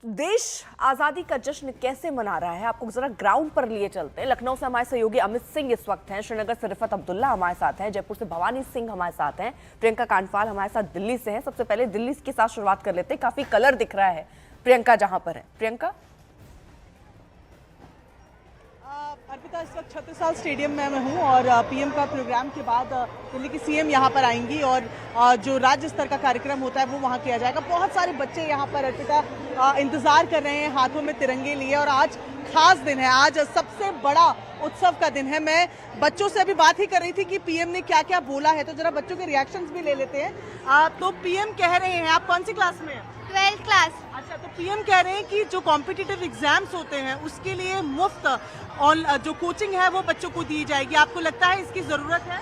देश आजादी का जश्न कैसे मना रहा है, आपको जरा ग्राउंड पर लिए चलते हैं। लखनऊ से हमारे सहयोगी अमित सिंह इस वक्त हैं, श्रीनगर से रिफत अब्दुल्ला हमारे साथ हैं, जयपुर से भवानी सिंह हमारे साथ हैं, प्रियंका कांडपाल हमारे साथ दिल्ली से हैं। सबसे पहले दिल्ली के साथ शुरुआत कर लेते हैं। काफी कलर दिख रहा है प्रियंका जहां पर है। प्रियंका, अर्पिता, इस वक्त छत्तीसगढ़ स्टेडियम में मैं हूँ और पीएम का प्रोग्राम के बाद दिल्ली की सीएम यहाँ पर आएंगी और जो राज्य स्तर का कार्यक्रम होता है वो वहाँ किया जाएगा। बहुत सारे बच्चे यहाँ पर अर्पिता इंतजार कर रहे हैं हाथों में तिरंगे लिए, और आज खास दिन है, आज सबसे बड़ा उत्सव का दिन है। मैं बच्चों से अभी बात ही कर रही थी कि पीएम ने क्या क्या बोला है, तो जरा बच्चों के रिएक्शंस भी ले लेते हैं। तो पीएम कह रहे हैं, आप कौन सी क्लास में हैं? 12th class. अच्छा, तो पीएम कह रहे हैं कि जो कॉम्पिटिटिव एग्जाम्स होते हैं उसके लिए मुफ्त और जो कोचिंग है वो बच्चों को दी जाएगी। आपको लगता है इसकी जरूरत है?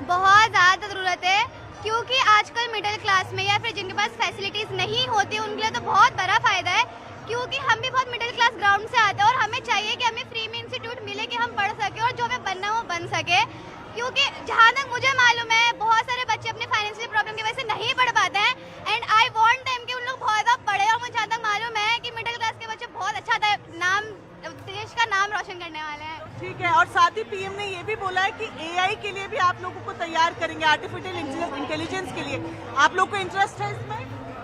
बहुत ज़्यादा ज़रूरत है, क्योंकि आजकल मिडिल क्लास में या फिर जिनके पास फैसिलिटीज़ नहीं होती उनके लिए तो बहुत बड़ा फ़ायदा है, क्योंकि हम भी बहुत मिडिल क्लास ग्राउंड से आते हैं और हमें चाहिए कि हमें फ्री में इंस्टीट्यूट मिले कि हम पढ़ सके और जो हमें बनना हो बन सके। क्योंकि जहाँ तक मुझे मालूम है बहुत सारे बच्चे अपने फाइनेंशियल प्रॉब्लम की वजह से नहीं पढ़ पाते हैं, एंड आई वांट देम कि उन लोग बहुत ज़्यादा पढ़े। और मुझे जहाँ तक मालूम है कि मिडिल क्लास के बच्चे बहुत अच्छा नाम, देश का नाम रोशन करने वाले हैं। ठीक है, और साथ ही पीएम ने ये भी बोला है कि एआई के लिए भी आप लोगों को तैयार करेंगे, आर्टिफिशियल इंटेलिजेंस के लिए। आप लोग को इंटरेस्ट है इसमें?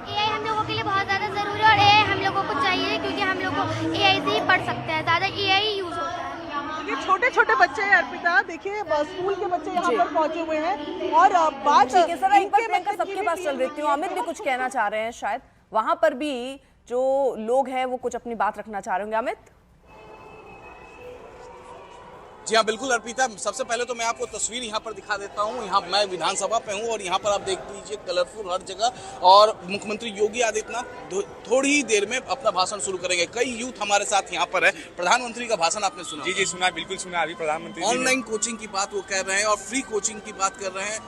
एआई हम लोगों के लिए बहुत ज़्यादा ज़रूरी है और एआई हम लोगों को चाहिए, क्योंकि हम लोग को एआई से ही पढ़ सकते हैं, ज़्यादा एआई यूज़ होता है। ये छोटे छोटे बच्चे हैं अर्पिता, देखिए स्कूल के बच्चे यहाँ पर पहुंचे हुए हैं। और बात ठीक है सर, एक बार प्रियंका सबके पास चल रही हूँ। अमित भी कुछ कहना चाह रहे हैं, शायद वहां पर भी जो लोग हैं वो कुछ अपनी बात रखना चाह रहे होंगे। अमित? जी हाँ, बिल्कुल अर्पिता, सबसे पहले तो मैं आपको तस्वीर यहाँ पर दिखा देता हूँ। यहाँ मैं विधानसभा पे हूँ और यहाँ पर आप देख लीजिए कलरफुल हर जगह, और मुख्यमंत्री योगी आदित्यनाथ थोड़ी ही देर में अपना भाषण शुरू करेंगे। कई यूथ हमारे साथ यहाँ पर है। प्रधानमंत्री का भाषण आपने सुना? जी सुना, बिल्कुल सुना। अभी प्रधानमंत्री ऑनलाइन कोचिंग की बात वो कर रहे हैं और फ्री कोचिंग की बात कर रहे हैं।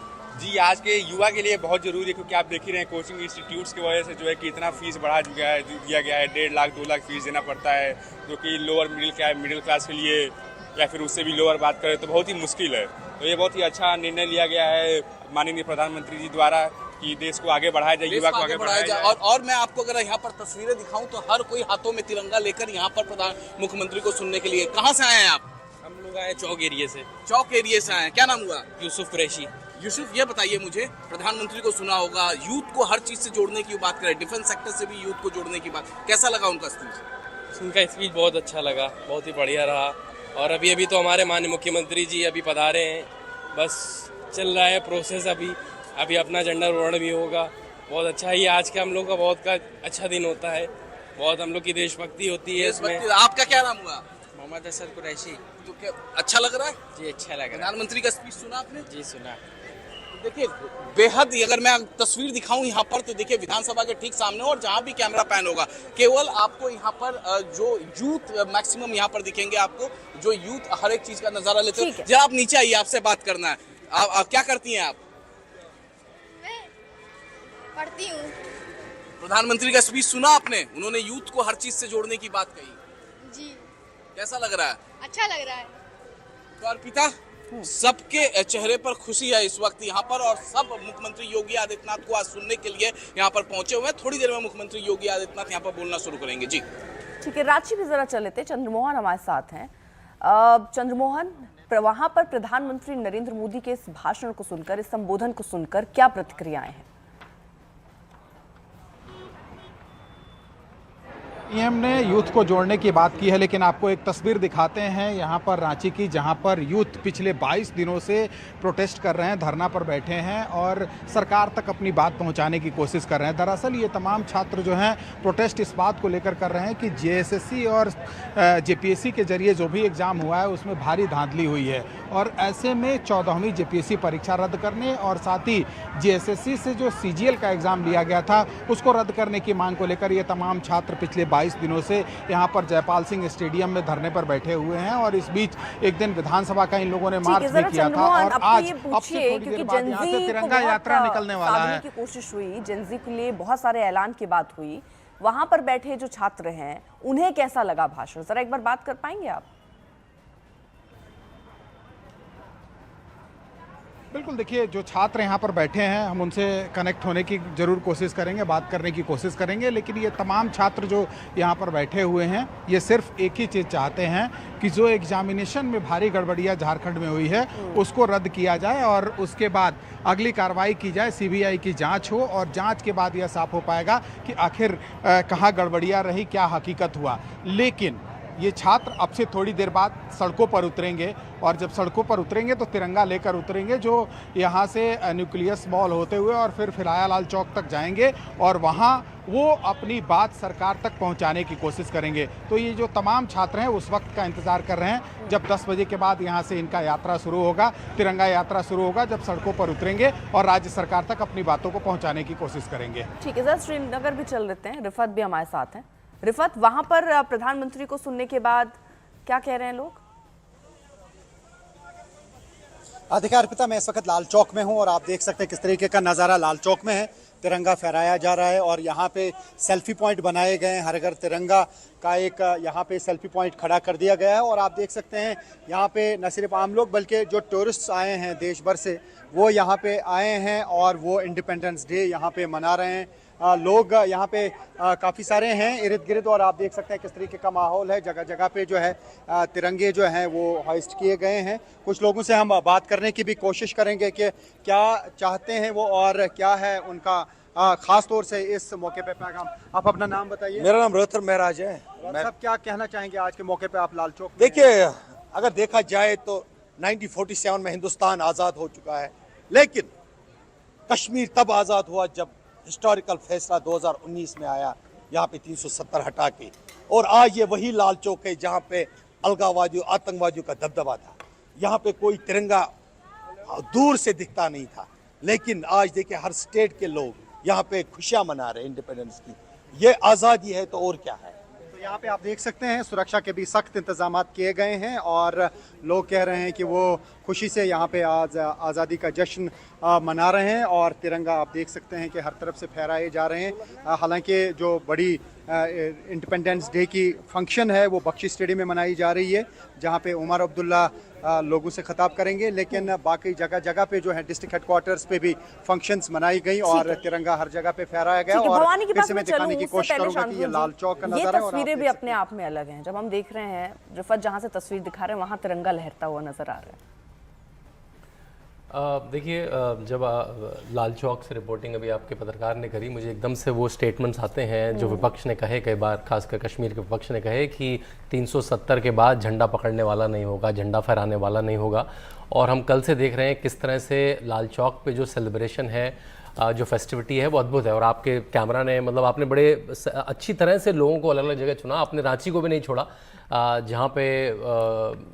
जी, आज के युवा के लिए बहुत जरूरी है, क्योंकि आप देख ही रहे हैं कोचिंग इंस्टीट्यूट्स की वजह से जो है कि इतना फीस बढ़ा दिया गया है। 1.5 लाख 2 लाख फीस देना पड़ता है, जो कि लोअर मिडिल क्लास के लिए या फिर उससे भी लोअर बात करें तो बहुत ही मुश्किल है। तो ये बहुत ही अच्छा निर्णय लिया गया है माननीय प्रधानमंत्री जी द्वारा कि देश को आगे बढ़ाया जाए, युवा को आगे बढ़ाया जाए। और मैं आपको अगर यहाँ पर तस्वीरें दिखाऊं तो हर कोई हाथों में तिरंगा लेकर यहाँ पर मुख्यमंत्री को सुनने के लिए। कहाँ से आए हैं आप? हम लोग आए चौक एरिया से। चौक एरिया से आए। क्या नाम हुआ? यूसुफ कुरैशी। यूसुफ, ये बताइए मुझे, प्रधानमंत्री को सुना होगा, यूथ को हर चीज से जोड़ने की बात करें, डिफेंस सेक्टर से भी यूथ को जोड़ने की बात, कैसा लगा उनका स्पीच? उनका स्पीच बहुत अच्छा लगा, बहुत ही बढ़िया रहा। और अभी तो हमारे माननीय मुख्यमंत्री जी अभी पधारे हैं, बस चल रहा है प्रोसेस। अभी अपना झंडा रोहण भी होगा। बहुत अच्छा ही आज का हम लोग का बहुत का अच्छा दिन होता है, बहुत हम लोग की देशभक्ति होती है इसमें। आपका क्या नाम हुआ? मोहम्मद असद कुरैशी। तो क्या अच्छा लग रहा है? जी अच्छा लग रहा है। प्रधानमंत्री का स्पीच सुना आपने? जी सुना। देखिए बेहद, अगर मैं तस्वीर दिखाऊं यहाँ पर तो देखिए विधानसभा के ठीक सामने, और जहाँ भी कैमरा पैन होगा केवल आपको यहाँ पर जो यूथ मैक्सिमम यहाँ पर दिखेंगे आपको, जो यूथ हर एक चीज का नजारा लेते हैं। जरा आप नीचे आइए, आपसे बात करना है। आप क्या करती हैं आप? मैं पढ़ती हूँ। प्रधानमंत्री का स्पीच सुना आपने? उन्होंने यूथ को हर चीज से जोड़ने की बात कही। जी कैसा लग रहा है? अच्छा लग रहा है। तो अर्पिता, सबके चेहरे पर खुशी है इस वक्त यहाँ पर, और सब मुख्यमंत्री योगी आदित्यनाथ को आज सुनने के लिए यहाँ पर पहुंचे हुए हैं। थोड़ी देर में मुख्यमंत्री योगी आदित्यनाथ यहाँ पर बोलना शुरू करेंगे। जी ठीक है, रांची भी जरा चल लेते। चंद्रमोहन हमारे साथ हैं। चंद्रमोहन, वहां पर प्रधानमंत्री नरेंद्र मोदी के इस भाषण को सुनकर, इस संबोधन को सुनकर क्या प्रतिक्रियाएं हैं? पीएम ने यूथ को जोड़ने की बात की है, लेकिन आपको एक तस्वीर दिखाते हैं यहाँ पर रांची की, जहाँ पर यूथ पिछले 22 दिनों से प्रोटेस्ट कर रहे हैं, धरना पर बैठे हैं और सरकार तक अपनी बात पहुँचाने की कोशिश कर रहे हैं। दरअसल ये तमाम छात्र जो हैं प्रोटेस्ट इस बात को लेकर कर रहे हैं कि जेएसएससी और जेपीएससी के जरिए जो भी एग्ज़ाम हुआ है उसमें भारी धांधली हुई है, और ऐसे में 14वीं जेपीएससी परीक्षा रद्द करने और साथ ही जेएसएससी से जो सीजीएल का एग्ज़ाम लिया गया था उसको रद्द करने की मांग को लेकर ये तमाम छात्र पिछले 22 दिनों से यहाँ पर जयपाल सिंह स्टेडियम में धरने पर बैठे हुए हैं। और इस बीच एक दिन विधानसभा का इन लोगों ने मार्च भी किया था, और आज अब से थोड़ी देर बाद यहाँ से तिरंगा यात्रा निकलने वाला है। की कोशिश हुई, जेनजी के लिए बहुत सारे ऐलान की बात हुई। वहां पर बैठे जो छात्र हैं उन्हें कैसा लगा भाषण, जरा एक बार बात कर पाएंगे आप? बिल्कुल, देखिए जो छात्र यहाँ पर बैठे हैं हम उनसे कनेक्ट होने की ज़रूर कोशिश करेंगे, बात करने की कोशिश करेंगे, लेकिन ये तमाम छात्र जो यहाँ पर बैठे हुए हैं ये सिर्फ एक ही चीज़ चाहते हैं कि जो एग्जामिनेशन में भारी गड़बड़ियाँ झारखंड में हुई है उसको रद्द किया जाए और उसके बाद अगली कार्रवाई की जाए, सीबीआई की जांच हो और जांच के बाद यह साफ हो पाएगा कि आखिर कहाँ गड़बड़ियाँ रही, क्या हकीकत हुआ। लेकिन ये छात्र अब से थोड़ी देर बाद सड़कों पर उतरेंगे और जब सड़कों पर उतरेंगे तो तिरंगा लेकर उतरेंगे, जो यहाँ से न्यूक्लियस मॉल होते हुए और फिर फिलायालाल चौक तक जाएंगे और वहाँ वो अपनी बात सरकार तक पहुँचाने की कोशिश करेंगे। तो ये जो तमाम छात्र हैं उस वक्त का इंतज़ार कर रहे हैं जब 10 बजे के बाद यहाँ से इनका यात्रा शुरू होगा, तिरंगा यात्रा शुरू होगा, जब सड़कों पर उतरेंगे और राज्य सरकार तक अपनी बातों को पहुँचाने की कोशिश करेंगे। ठीक है सर, श्रीनगर भी चल लेते हैं, रिफत भी हमारे साथ हैं। रिफत, वहां पर प्रधानमंत्री को सुनने के बाद क्या कह रहे हैं लोग? देखिए अर्पिता, मैं इस वक्त लाल चौक में हूं और आप देख सकते हैं किस तरीके का नज़ारा लाल चौक में है। तिरंगा फहराया जा रहा है और यहाँ पे सेल्फी पॉइंट बनाए गए हैं। हर घर तिरंगा का एक यहाँ पे सेल्फी पॉइंट खड़ा कर दिया गया है और आप देख सकते हैं यहाँ पे न सिर्फ आम लोग बल्कि जो टूरिस्ट आए हैं देश भर से वो यहाँ पे आए हैं और वो इंडिपेंडेंस डे यहाँ पे मना रहे हैं। लोग यहाँ पे काफ़ी सारे हैं इर्द गिर्द और आप देख सकते हैं किस तरीके का माहौल है। जगह जगह पे जो है तिरंगे जो हैं वो हाइस्ट किए गए हैं। कुछ लोगों से हम बात करने की भी कोशिश करेंगे कि क्या चाहते हैं वो और क्या है उनका खास तौर से इस मौके पे पैगाम। आप अपना नाम बताइए। मेरा नाम रोहतर महराज है। सब क्या कहना चाहेंगे आज के मौके पे आप लाल चौक? देखिए, अगर देखा जाए तो 1947 में हिंदुस्तान आज़ाद हो चुका है, लेकिन कश्मीर तब आज़ाद हुआ जब हिस्टोरिकल फैसला 2019 में आया यहाँ पे 370 हटा के, और आज ये वही लाल चौक है जहाँ पे अलगाववादियों आतंकवादियों का दबदबा था। यहाँ पे कोई तिरंगा दूर से दिखता नहीं था, लेकिन आज देखिए हर स्टेट के लोग यहाँ पे खुशियाँ मना रहे हैं इंडिपेंडेंस की। ये आज़ादी है तो और क्या है। तो यहाँ पे आप देख सकते हैं सुरक्षा के भी सख्त इंतजाम किए गए हैं और लोग कह रहे हैं कि वो खुशी से यहाँ पे आज आज़ादी का जश्न मना रहे हैं और तिरंगा आप देख सकते हैं कि हर तरफ से फहराए जा रहे हैं। हालांकि जो बड़ी इंडिपेंडेंस डे की फंक्शन है वो बख्शी स्टेडियम में मनाई जा रही है जहाँ पे उमर अब्दुल्ला लोगों से खिताब करेंगे, लेकिन बाकी जगह जगह पे जो है डिस्ट्रिक्ट हेडक्वार्टर्स पे भी फंक्शंस मनाई गई और तिरंगा हर जगह पे फहराया गया। और फिर से मैं दिखाने की कोशिश करूंगा कि ये लाल चौक का नजारा है और तस्वीरें भी अपने आप में अलग हैं। जब हम देख रहे हैं रिफत जहां से तस्वीर दिखा रहे हैं वहां तिरंगा लहरता हुआ नजर आ रहा है। देखिए, जब लाल चौक से रिपोर्टिंग अभी आपके पत्रकार ने करी, मुझे एकदम से वो स्टेटमेंट्स आते हैं जो विपक्ष ने कहे कई बार, खासकर कश्मीर के विपक्ष ने कहे कि 370 के बाद झंडा पकड़ने वाला नहीं होगा, झंडा फहराने वाला नहीं होगा। और हम कल से देख रहे हैं किस तरह से लाल चौक पे जो सेलिब्रेशन है, जो फेस्टिविटी है वो अद्भुत है। और आपके कैमरा ने मतलब आपने बड़े अच्छी तरह से लोगों को अलग अलग जगह चुना, आपने रांची को भी नहीं छोड़ा जहाँ पे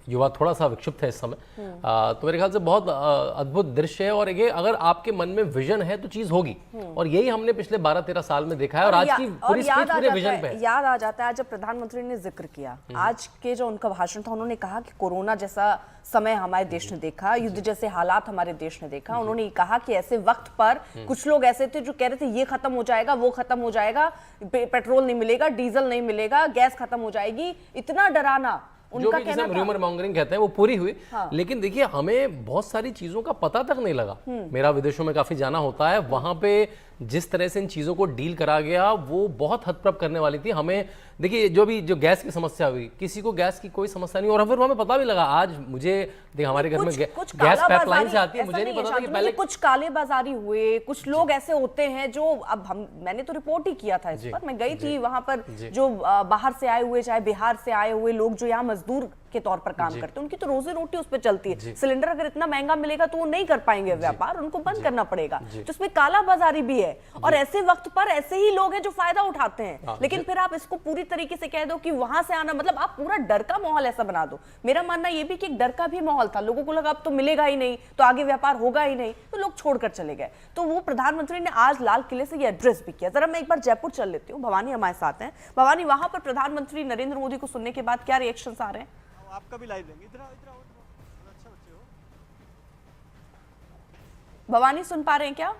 युवा थोड़ा सा विक्षुब्ध है इस समय। तो मेरे ख्याल से बहुत अद्भुत दृश्य है और ये अगर आपके मन में विजन है तो चीज़ होगी, और यही हमने पिछले 12-13 साल में देखा है। और आज की पूरी स्पीच पूरे विजन पे है। याद आ जाता है जब प्रधानमंत्री ने जिक्र किया आज के जो उनका भाषण था, उन्होंने कहा कि कोरोना जैसा समय हमारे देश ने देखा, युद्ध जैसे हालात हमारे देश ने देखा। उन्होंने कहा कि ऐसे वक्त पर कुछ लोग ऐसे थे जो कह रहे थे ये खत्म हो जाएगा, वो खत्म हो जाएगा, पेट्रोल नहीं मिलेगा, डीजल नहीं मिलेगा, गैस खत्म हो जाएगी, इतना डराना उनका कहना था। र्यूमर मॉन्गरिंग कहते हैं वो पूरी हुई। हाँ। लेकिन देखिए हमें बहुत सारी चीजों का पता तक नहीं लगा। मेरा विदेशों में काफी जाना होता है, वहां पे जिस तरह से इन चीजों को डील करा गया वो बहुत हतप्रभ करने वाली थी। हमें देखिए जो गैस की समस्या हुई, किसी को गैस की कोई समस्या नहीं, और फिर हमें पता भी लगा आज मुझे देखिए हमारे घर में गैस पाइपलाइन से आती है, मुझे नहीं पता था कि पहले कुछ कालेबाजारी हुए, कुछ लोग ऐसे होते हैं जो अब मैंने तो रिपोर्ट ही किया था इस पर, मैं गई थी वहां पर जो बाहर से आए हुए, चाहे बिहार से आए हुए लोग जो यहाँ मजदूर के तौर पर काम करते हैं, उनकी तो रोजी रोटी उस पर चलती है। सिलेंडर अगर इतना महंगा मिलेगा तो वो नहीं कर पाएंगे व्यापार, उनको बंद करना पड़ेगा। तो उसमें कालाबाजारी भी है और ऐसे वक्त पर ऐसे ही लोग हैं जो फायदा उठाते हैं। लेकिन फिर आप इसको पूरी तरीके से कह दो कि वहां से आना, मतलब आप पूरा डर का माहौल ऐसा बना दो। मेरा मानना ये भी कि एक डर का भी माहौल था, लोगों को लगा अब तो मिलेगा ही नहीं, तो आगे व्यापार होगा ही नहीं, तो लोग छोड़कर चले गए। तो वो प्रधानमंत्री ने आज लाल किले से ये एड्रेस भी किया। जरा मैं एक बार जयपुर चल लेती हूँ, भवानी हमारे साथ हैं। भवानी, वहां पर प्रधानमंत्री नरेंद्र मोदी को सुनने के बाद क्या रिएक्शंस आ रहे हैं? आपका भी लाइव लेंगे। इधर अच्छा बच्चे हो। भवानी सुन पा रहे हैं क्या?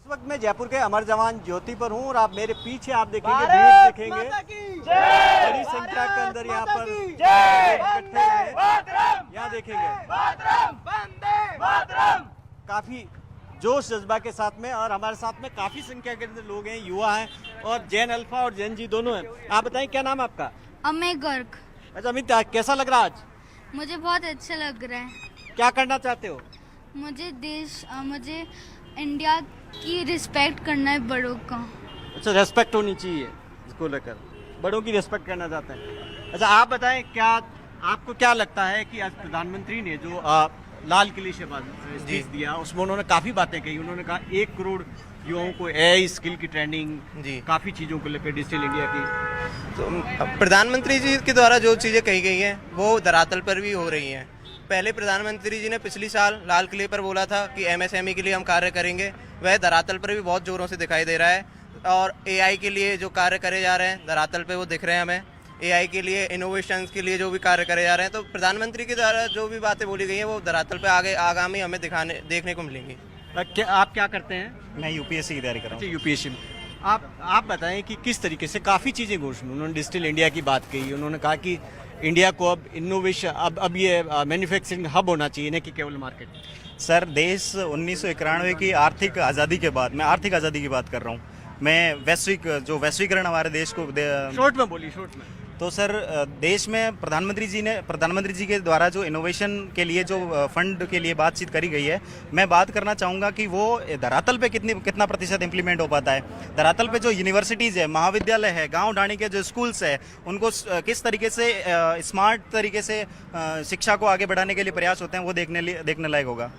इस वक्त मैं जयपुर के अमर जवान ज्योति पर हूं और आप मेरे पीछे आप देखेंगे भीड़ देखेंगे बड़ी संख्या के अंदर यहाँ पर इकट्ठे हैं। यहाँ देखेंगे काफी जोश जज्बा के साथ में, और हमारे साथ में काफी संख्या के अंदर लोग हैं, युवा हैं और जैन अल्फा और जैन जी दोनों हैं। आप बताएं क्या नाम है आपका? अमेय गर्ग। अच्छा अमित, कैसा लग रहा है आज? मुझे बहुत अच्छा लग रहा है। क्या करना चाहते हो? मुझे इंडिया की रिस्पेक्ट करना है, बड़ों का। अच्छा, रेस्पेक्ट होनी चाहिए इसको लेकर, बड़ों की रेस्पेक्ट करना चाहते हैं। अच्छा आप बताएं, क्या आपको क्या लगता है कि आज प्रधानमंत्री ने जो लाल किले से स्पीच दिया उसमें उन्होंने काफ़ी बातें कही। उन्होंने कहा 1 करोड़ युवाओं को एआई स्किल की ट्रेनिंग, काफ़ी चीज़ों को लेकर डिजिटल इंडिया की। तो प्रधानमंत्री जी के द्वारा जो चीज़ें कही गई हैं वो धरातल पर भी हो रही हैं। पहले प्रधानमंत्री जी ने पिछली साल लाल किले पर बोला था कि एमएसएमई के लिए हम कार्य करेंगे, वह धरातल पर भी बहुत ज़ोरों से दिखाई दे रहा है। और एआई के लिए जो कार्य करे जा रहे हैं धरातल पे वो दिख रहे हैं हमें। एआई के लिए, इनोवेशंस के लिए जो भी कार्य करे जा रहे हैं, तो प्रधानमंत्री के द्वारा जो भी बातें बोली गई हैं वो धरातल पे आगामी हमें देखने को मिलेंगी। आप क्या करते हैं? मैं यूपीएससी की तैयारी कर रहा हूँ। यूपीएससी में आप बताएं कि किस तरीके से काफ़ी चीज़ें घोषणा, उन्होंने डिजिटल इंडिया की बात कही। उन्होंने कहा कि इंडिया को अब इनोवेशन, अब ये मैन्युफैक्चरिंग हब होना चाहिए, नहीं कि केवल मार्केट। सर, देश 1991 की आर्थिक आज़ादी के बाद, मैं आर्थिक आज़ादी की बात कर रहा हूँ, मैं वैश्वीकरण हमारे देश को शॉर्ट में बोलिए, शॉर्ट में। तो सर, देश में प्रधानमंत्री जी के द्वारा जो इनोवेशन के लिए जो फंड के लिए बातचीत करी गई है, मैं बात करना चाहूँगा कि वो धरातल पे कितना प्रतिशत इम्प्लीमेंट हो पाता है। धरातल पे जो यूनिवर्सिटीज़ है, महाविद्यालय है, गांव ढाणी के जो स्कूल्स है, उनको किस तरीके से स्मार्ट तरीके से शिक्षा को आगे बढ़ाने के लिए प्रयास होते हैं, वो देखने लायक होगा।